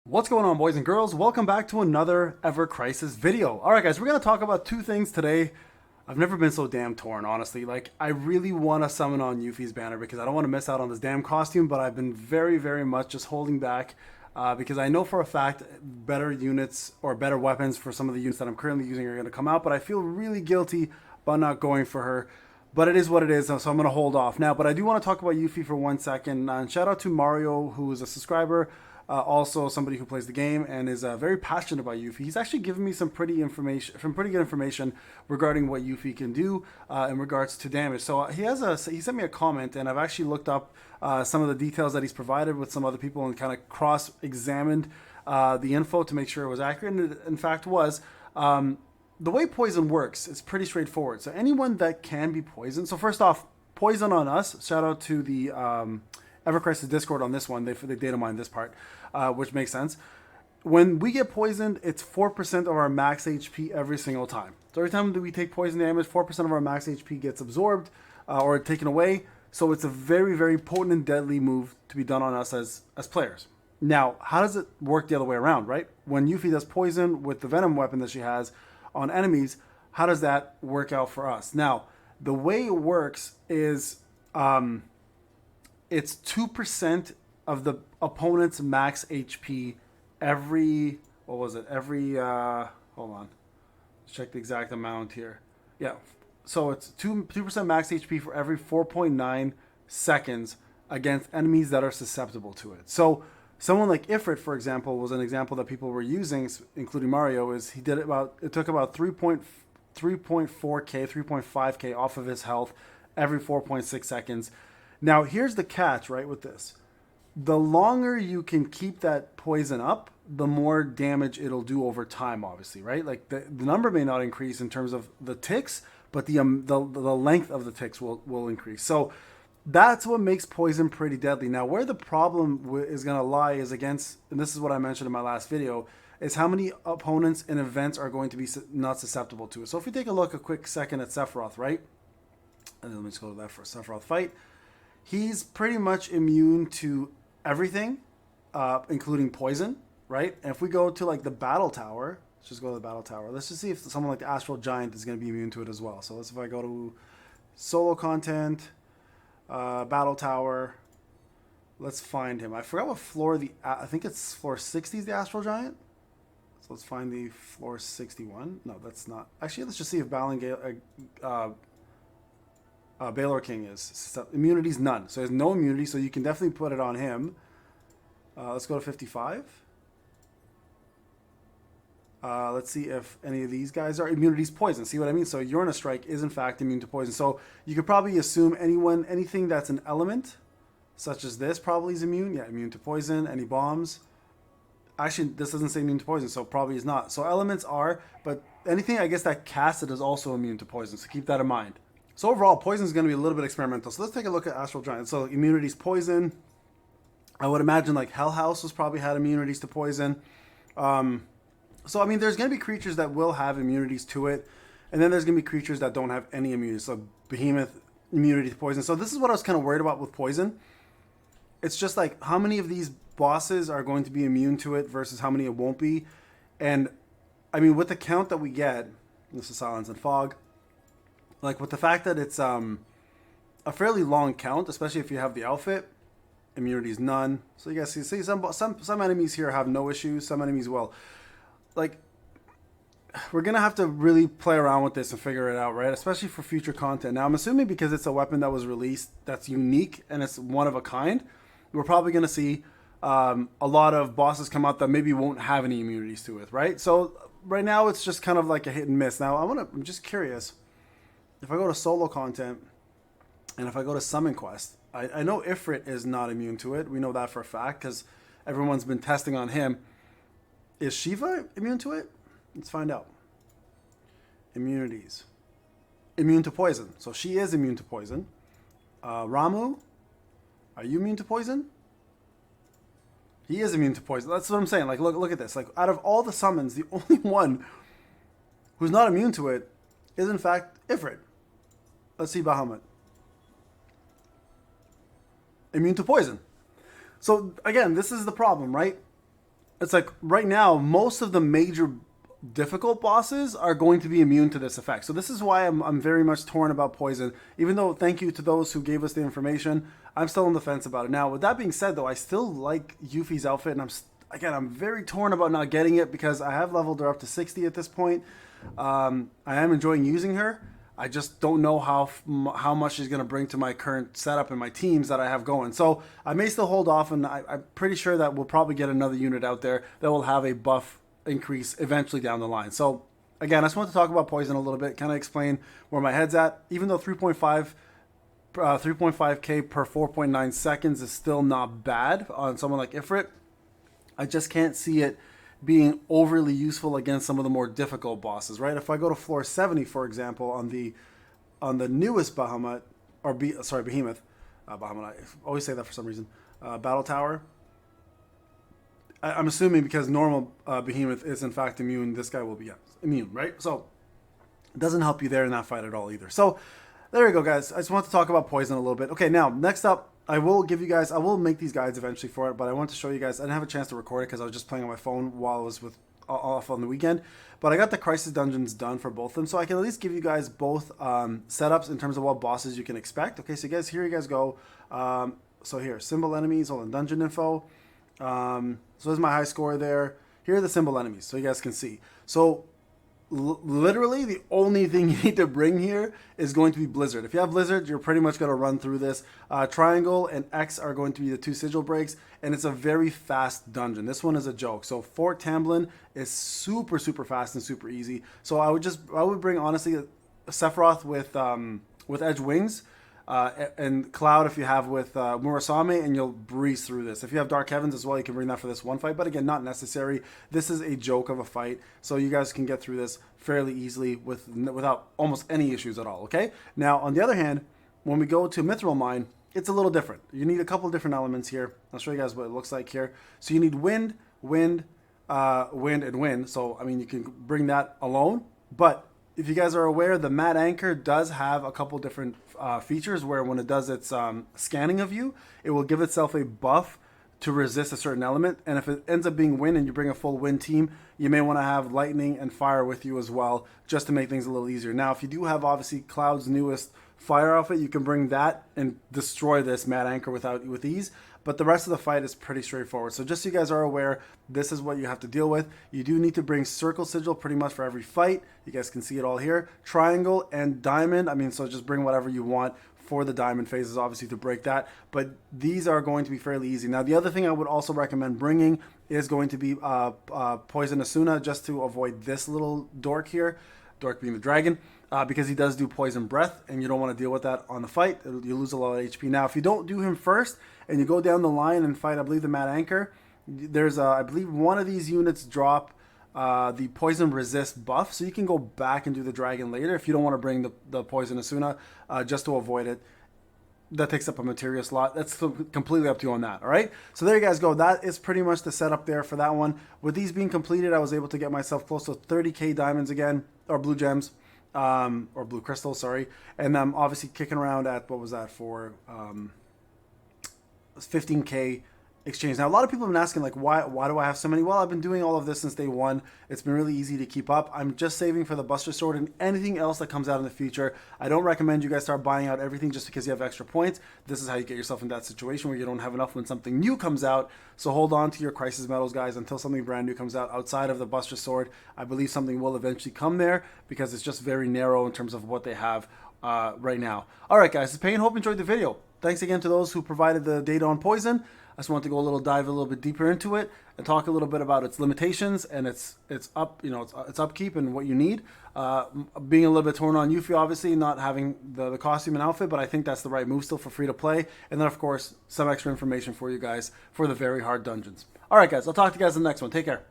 What's going on, boys and girls? Welcome back to another Evercrisis video. Alright guys, we're going to talk about two things today. I've never been so damn torn, honestly. Like, I really want to summon on Yuffie's banner because I don't want to miss out on this damn costume, but I've been very much just holding back because I know for a fact better units or better weapons for some of the units that I'm currently using are going to come out, but I feel really guilty about not going for her. But it is what it is, so I'm going to hold off now. But I do want to talk about Yuffie for 1 second. And shout out to Mario, who is a subscriber. Also, somebody who plays the game and is very passionate about Yuffie. He's actually given me some pretty good information regarding what Yuffie can do in regards to damage. So he sent me a comment, and I've actually looked up some of the details that he's provided with some other people and kind of cross-examined the info to make sure it was accurate. And it, in fact, was. The way poison works is pretty straightforward. So anyone that can be poisoned. So first off, poison on us. Shout out to the Evercrisis Discord on this one. They data mine this part, which makes sense. When we get poisoned, it's 4% of our max HP every single time. So every time that we take poison damage, 4% of our max HP gets absorbed or taken away. So it's a very potent and deadly move to be done on us as players. Now, how does it work the other way around, right? When Yuffie does poison with the venom weapon that she has on enemies, how does that work out for us? Now, the way it works is it's 2% of the opponent's max HP every, what was it? Every, hold on. Let's check the exact amount here. Yeah. So it's 2% max HP for every 4.9 seconds against enemies that are susceptible to it. So someone like Ifrit, for example, was an example that people were using, including Mario, is it took about 3.4k, 3.5k off of his health every 4.6 seconds. Now, here's the catch, right, with this. The longer you can keep that poison up, the more damage it'll do over time, obviously, right? Like, the number may not increase in terms of the ticks, but the length of the ticks will increase. So that's what makes poison pretty deadly. Now, where the problem is going to lie is against, and this is what I mentioned in my last video, is how many opponents in events are going to be not susceptible to it. So if we take a quick second at Sephiroth, right? And then let me just go to that for a Sephiroth fight. He's pretty much immune to everything, including poison, right? And if we go to like the battle tower, let's just go to the battle tower. Let's just see if someone like the Astral Giant is going to be immune to it as well. So if I go to solo content, battle tower, let's find him. I forgot what floor I think it's floor 60 is the Astral Giant. So let's find the floor 61. No, that's not. Actually, let's just see if Baylor King is. Immunity's none. So he has no immunity, so you can definitely put it on him. Let's go to 55. Let's see if any of these guys are. Immunity's poison. See what I mean? So Uranus Strike is in fact immune to poison. So you could probably assume anything that's an element, such as this, probably is immune. Yeah, immune to poison. Any bombs. Actually, this doesn't say immune to poison, so probably is not. So elements are, but anything I guess that casts it is also immune to poison. So keep that in mind. So overall, poison is going to be a little bit experimental. So let's take a look at Astral Giant. So immunity's poison. I would imagine like Hell House has probably had immunities to poison. So, I mean, there's going to be creatures that will have immunities to it. And then there's going to be creatures that don't have any immunity. So, Behemoth, immunity to poison. So, this is what I was kind of worried about with poison. It's just like, how many of these bosses are going to be immune to it versus how many it won't be. And, I mean, with the count that we get, this is Silence and Fog, like, with the fact that it's a fairly long count, especially if you have the outfit, immunity is none. So, you guys see some enemies here have no issues. Some enemies will. Like, we're going to have to really play around with this and figure it out, right? Especially for future content. Now, I'm assuming because it's a weapon that was released that's unique and it's one of a kind, we're probably going to see a lot of bosses come out that maybe won't have any immunities to it, right? So, right now, it's just kind of like a hit and miss. Now, I'm just curious. If I go to solo content and if I go to Summon Quest, I know Ifrit is not immune to it. We know that for a fact because everyone's been testing on him. Is Shiva immune to it? Let's find out. Immunities. Immune to poison. So she is immune to poison. Ramu, are you immune to poison? He is immune to poison. That's what I'm saying. Like, look at this. Like, out of all the summons, the only one who's not immune to it is, in fact, Ifrit. Let's see Bahamut. Immune to poison. So, again, this is the problem, right? it's like right now, most of the major difficult bosses are going to be immune to this effect. So this is why I'm very much torn about poison. Even though, thank you to those who gave us the information, I'm still on the fence about it. Now, with that being said, though, I still like Yuffie's outfit, and I'm very torn about not getting it because I have leveled her up to 60 at this point. I am enjoying using her. I just don't know how much she's going to bring to my current setup and my teams that I have going. So I may still hold off, and I'm pretty sure that we'll probably get another unit out there that will have a buff increase eventually down the line. So again, I just want to talk about poison a little bit, kind of explain where my head's at. Even though 3.5k per 4.9 seconds is still not bad on someone like Ifrit, I just can't see it being overly useful against some of the more difficult bosses, right? If I go to floor 70, for example, on the newest Bahamut, or Behemoth, Bahamut, I always say that for some reason, Battle Tower, I'm assuming because normal Behemoth is in fact immune, this guy will be immune, right? So it doesn't help you there in that fight at all either. So there you go, guys. I just want to talk about poison a little bit. Okay, now next up, I will make these guides eventually for it, but I want to show you guys. I didn't have a chance to record it because I was just playing on my phone while I was off on the weekend. But I got the Crisis dungeons done for both of them, so I can at least give you guys both setups in terms of what bosses you can expect. Okay, so here you guys go. So here, symbol enemies, all in dungeon info. So there's my high score there. Here are the symbol enemies, so you guys can see. So literally the only thing you need to bring here is going to be Blizzard. If you have Blizzard, you're pretty much going to run through this. Triangle and X are going to be the two sigil breaks, and it's a very fast dungeon. This one is a joke. So Fort Tamblin is super fast and super easy. So I would bring honestly Sephiroth with Edge Wings. And Cloud if you have with Murasame, and you'll breeze through this. If you have Dark Heavens as well, you can bring that for this one fight, but again, not necessary. This is a joke of a fight, so you guys can get through this fairly easily without almost any issues at all, okay? Now, on the other hand, when we go to Mithril Mine, it's a little different. You need a couple different elements here. I'll show you guys what it looks like here. So you need wind, and wind. So, I mean, you can bring that alone, but if you guys are aware, the Mad Anchor does have a couple different features where when it does its scanning of you, it will give itself a buff to resist a certain element. And if it ends up being wind and you bring a full wind team, you may want to have lightning and fire with you as well, just to make things a little easier. Now, if you do have obviously Cloud's newest fire outfit, you can bring that and destroy this Mad Anchor with ease. But the rest of the fight is pretty straightforward. So just so you guys are aware, this is what you have to deal with. You do need to bring Circle Sigil pretty much for every fight. You guys can see it all here. Triangle and Diamond. I mean, so just bring whatever you want for the Diamond phases, obviously, to break that. But these are going to be fairly easy. Now, the other thing I would also recommend bringing is going to be Poison Asuna, just to avoid this little dork here. Dork being the dragon. Because he does do poison breath, and you don't want to deal with that on the fight. You lose a lot of HP. Now, if you don't do him first, and you go down the line and fight, I believe, the Mad Anchor, there's, I believe, one of these units drop the poison resist buff, so you can go back and do the dragon later if you don't want to bring the poison Asuna, just to avoid it. That takes up a materia slot. That's completely up to you on that, all right? So there you guys go. That is pretty much the setup there for that one. With these being completed, I was able to get myself close to 30k diamonds again, or blue gems. Or blue crystal, sorry. And I'm obviously kicking around at, what was that for? 15k exchange. Now, a lot of people have been asking, like, why do I have so many? Well, I've been doing all of this since day one. It's been really easy to keep up. I'm just saving for the Buster Sword and anything else that comes out in the future. I don't recommend you guys start buying out everything just because you have extra points. This is how you get yourself in that situation where you don't have enough when something new comes out. So hold on to your Crisis medals, guys, until something brand new comes out outside of the Buster Sword. I believe something will eventually come there because it's just very narrow in terms of what they have right now. All right, guys, it's Payne. Hope you enjoyed the video. Thanks again to those who provided the data on poison. I just want to go dive a little bit deeper into it and talk a little bit about its limitations and its upkeep and what you need. Being a little bit torn on Yuffie, obviously not having the costume and outfit, but I think that's the right move still for free to play. And then of course some extra information for you guys for the very hard dungeons. All right, guys, I'll talk to you guys in the next one. Take care.